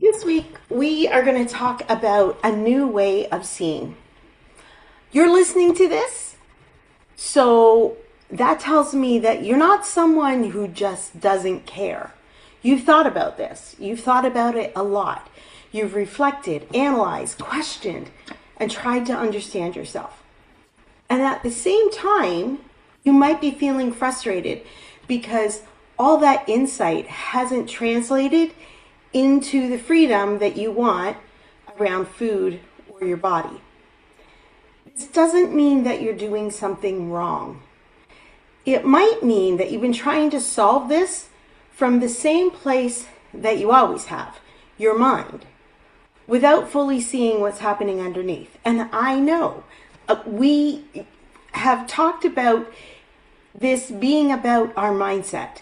This week, we are going to talk about a new way of seeing. You're listening to this, so that tells me that you're not someone who just doesn't care. You've thought about this, you've thought about it a lot. You've reflected, analyzed, questioned, and tried to understand yourself. And at the same time, you might be feeling frustrated because all that insight hasn't translated into the freedom that you want around food or your body. This doesn't mean that you're doing something wrong. It might mean that you've been trying to solve this from the same place that you always have, your mind, without fully seeing what's happening underneath. And I know we have talked about this being about our mindset,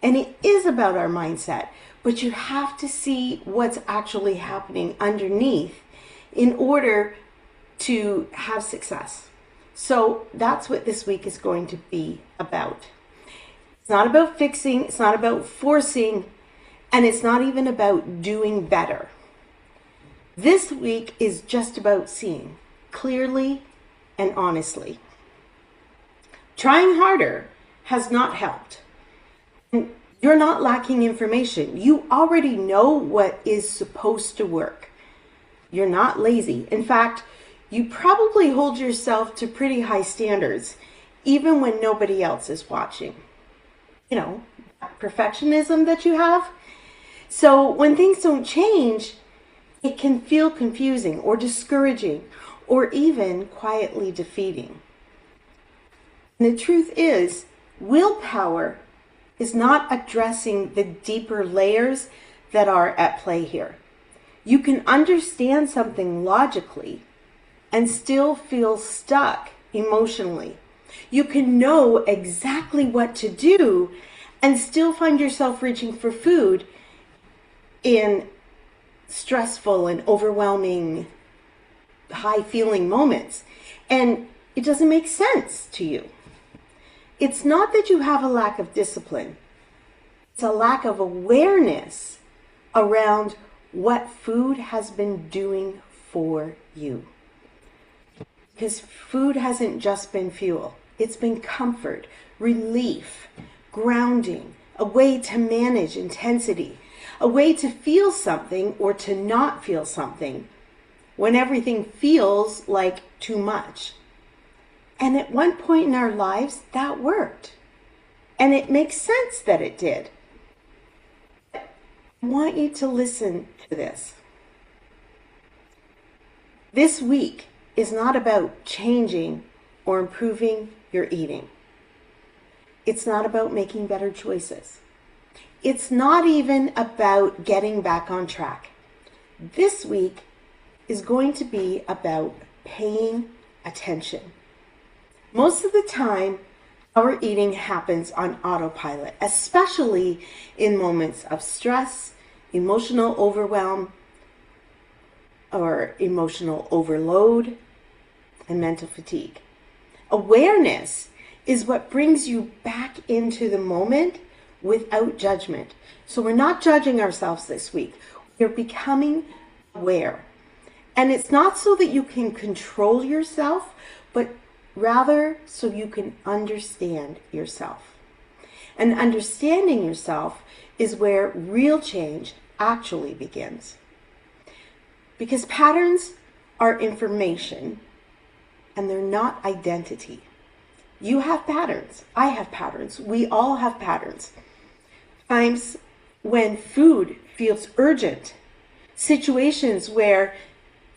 and it is about our mindset. But you have to see what's actually happening underneath in order to have success. So that's what this week is going to be about. It's not about fixing, it's not about forcing, and it's not even about doing better. This week is just about seeing clearly and honestly. Trying harder has not helped. You're not lacking information. You already know what is supposed to work. You're not lazy. In fact, you probably hold yourself to pretty high standards, even when nobody else is watching. You know, perfectionism that you have. So when things don't change, it can feel confusing or discouraging or even quietly defeating. And the truth is, willpower is not addressing the deeper layers that are at play here. You can understand something logically and still feel stuck emotionally. You can know exactly what to do and still find yourself reaching for food in stressful and overwhelming, high feeling moments. And it doesn't make sense to you. It's not that you have a lack of discipline. It's a lack of awareness around what food has been doing for you. Because food hasn't just been fuel. It's been comfort, relief, grounding, a way to manage intensity, a way to feel something or to not feel something when everything feels like too much. And at one point in our lives, that worked. And it makes sense that it did. I want you to listen to this. This week is not about changing or improving your eating. It's not about making better choices. It's not even about getting back on track. This week is going to be about paying attention. Most of the time, our eating happens on autopilot, especially in moments of stress, emotional overwhelm, or emotional overload, and mental fatigue. Awareness is what brings you back into the moment without judgment. So we're not judging ourselves this week. We're becoming aware. And it's not so that you can control yourself, but rather so you can understand yourself. And understanding yourself is where real change actually begins. Because patterns are information and they're not identity. You have patterns. I have patterns. We all have patterns. Times when food feels urgent, situations where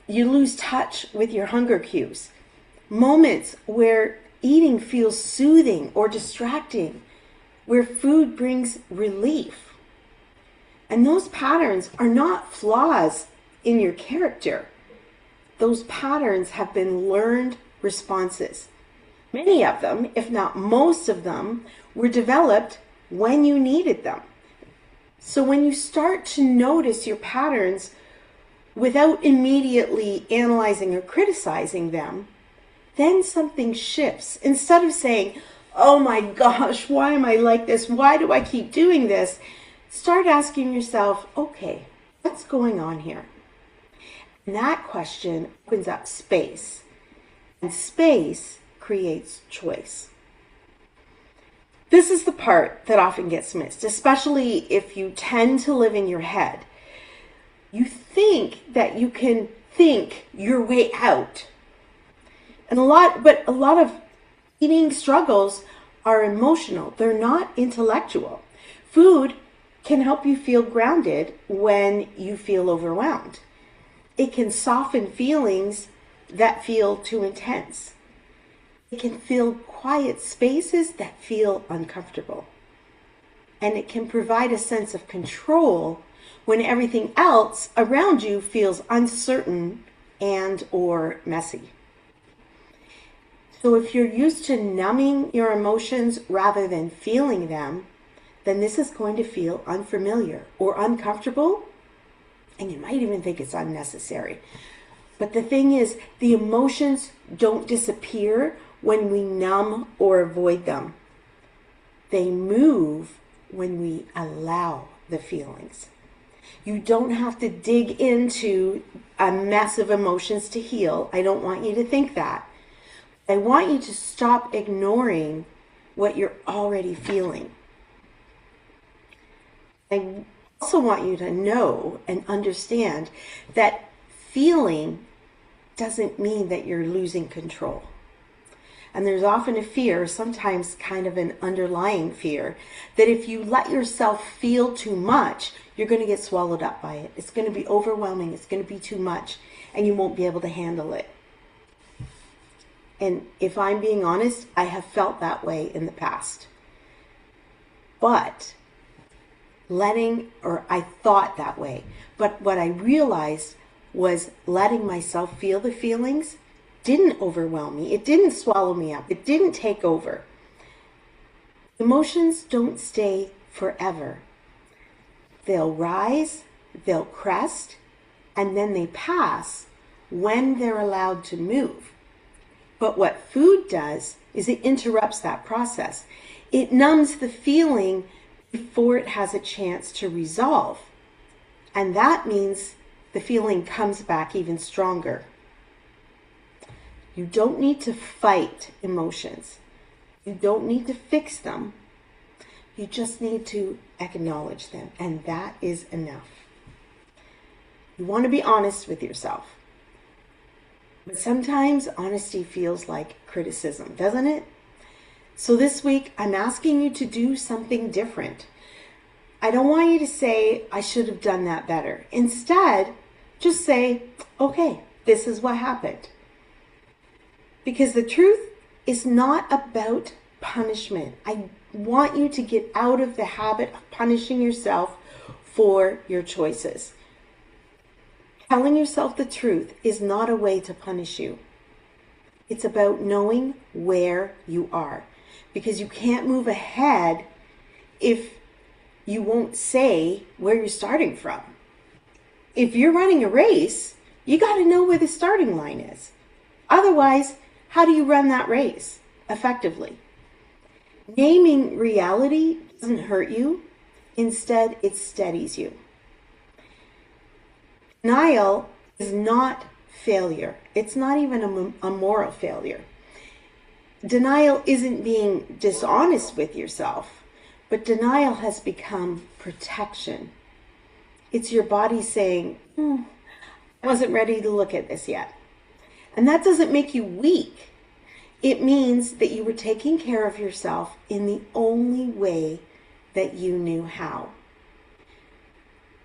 you lose touch with your hunger cues, moments where eating feels soothing or distracting, where food brings relief. And those patterns are not flaws in your character. Those patterns have been learned responses. Many of them, if not most of them, were developed when you needed them. So when you start to notice your patterns without immediately analyzing or criticizing them, then something shifts. Instead of saying, oh my gosh, why am I like this? Why do I keep doing this? Start asking yourself, okay, What's going on here? And that question opens up space. And space creates choice. This is the part that often gets missed, especially if you tend to live in your head. You think that you can think your way out. And a lot of eating struggles are emotional. They're not intellectual. Food can help you feel grounded when you feel overwhelmed. It can soften feelings that feel too intense. It can fill quiet spaces that feel uncomfortable. And it can provide a sense of control when everything else around you feels uncertain and or messy. So if you're used to numbing your emotions rather than feeling them, then this is going to feel unfamiliar or uncomfortable, and you might even think it's unnecessary. But the thing is, the emotions don't disappear when we numb or avoid them. They move when we allow the feelings. You don't have to dig into a mess of emotions to heal. I don't want you to think that. I want you to stop ignoring what you're already feeling. I also want you to know and understand that feeling doesn't mean that you're losing control. And there's often a fear, sometimes kind of an underlying fear, that if you let yourself feel too much, you're going to get swallowed up by it. It's going to be overwhelming. It's going to be too much, and you won't be able to handle it. And if I'm being honest, I have felt that way in the past. But I thought that way. But what I realized was letting myself feel the feelings didn't overwhelm me. It didn't swallow me up. It didn't take over. Emotions don't stay forever. They'll rise, they'll crest, and then they pass when they're allowed to move. But what food does is it interrupts that process. It numbs the feeling before it has a chance to resolve. And that means the feeling comes back even stronger. You don't need to fight emotions. You don't need to fix them. You just need to acknowledge them, and that is enough. You want to be honest with yourself. But sometimes honesty feels like criticism, doesn't it? So this week, I'm asking you to do something different. I don't want you to say, I should have done that better. Instead, just say, okay, this is what happened. Because the truth is not about punishment. I want you to get out of the habit of punishing yourself for your choices. Telling yourself the truth is not a way to punish you. It's about knowing where you are. Because you can't move ahead if you won't say where you're starting from. If you're running a race, you got to know where the starting line is. Otherwise, how do you run that race effectively? Naming reality doesn't hurt you. Instead, it steadies you. Denial is not failure. It's not even a moral failure. Denial isn't being dishonest with yourself, but denial has become protection. It's your body saying, I wasn't ready to look at this yet. And that doesn't make you weak. It means that you were taking care of yourself in the only way that you knew how.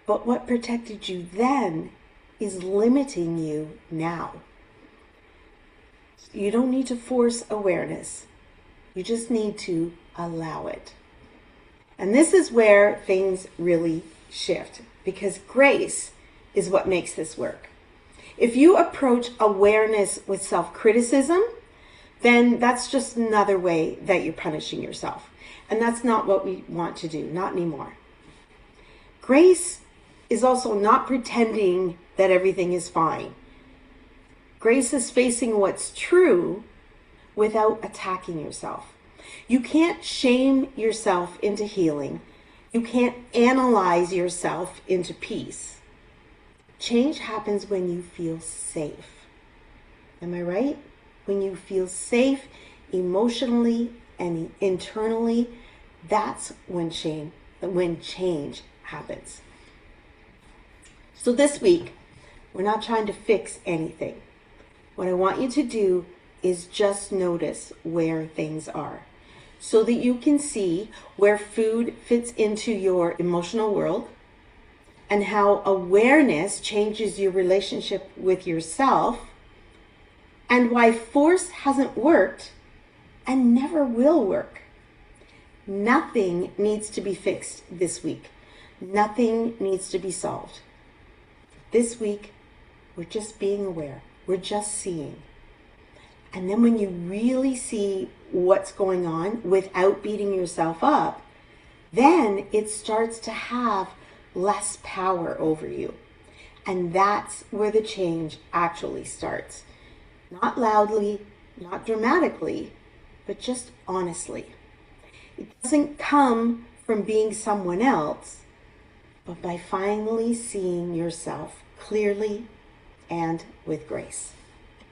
But what protected you then is limiting you now. You don't need to force awareness. You just need to allow it. And this is where things really shift, because grace is what makes this work. If you approach awareness with self-criticism, then that's just another way that you're punishing yourself. And that's not what we want to do, not anymore. Grace is also not pretending that everything is fine. Grace is facing what's true without attacking yourself. You can't shame yourself into healing. You can't analyze yourself into peace. Change happens when you feel safe. Am I right? When you feel safe emotionally and internally, that's when change happens. So this week, we're not trying to fix anything. What I want you to do is just notice where things are so that you can see where food fits into your emotional world and how awareness changes your relationship with yourself, and why force hasn't worked and never will work. Nothing needs to be fixed this week. Nothing needs to be solved. This week, we're just being aware. We're just seeing. And then when you really see what's going on without beating yourself up, then it starts to have less power over you. And that's where the change actually starts. Not loudly, not dramatically, but just honestly. It doesn't come from being someone else, but by finally seeing yourself clearly and with grace.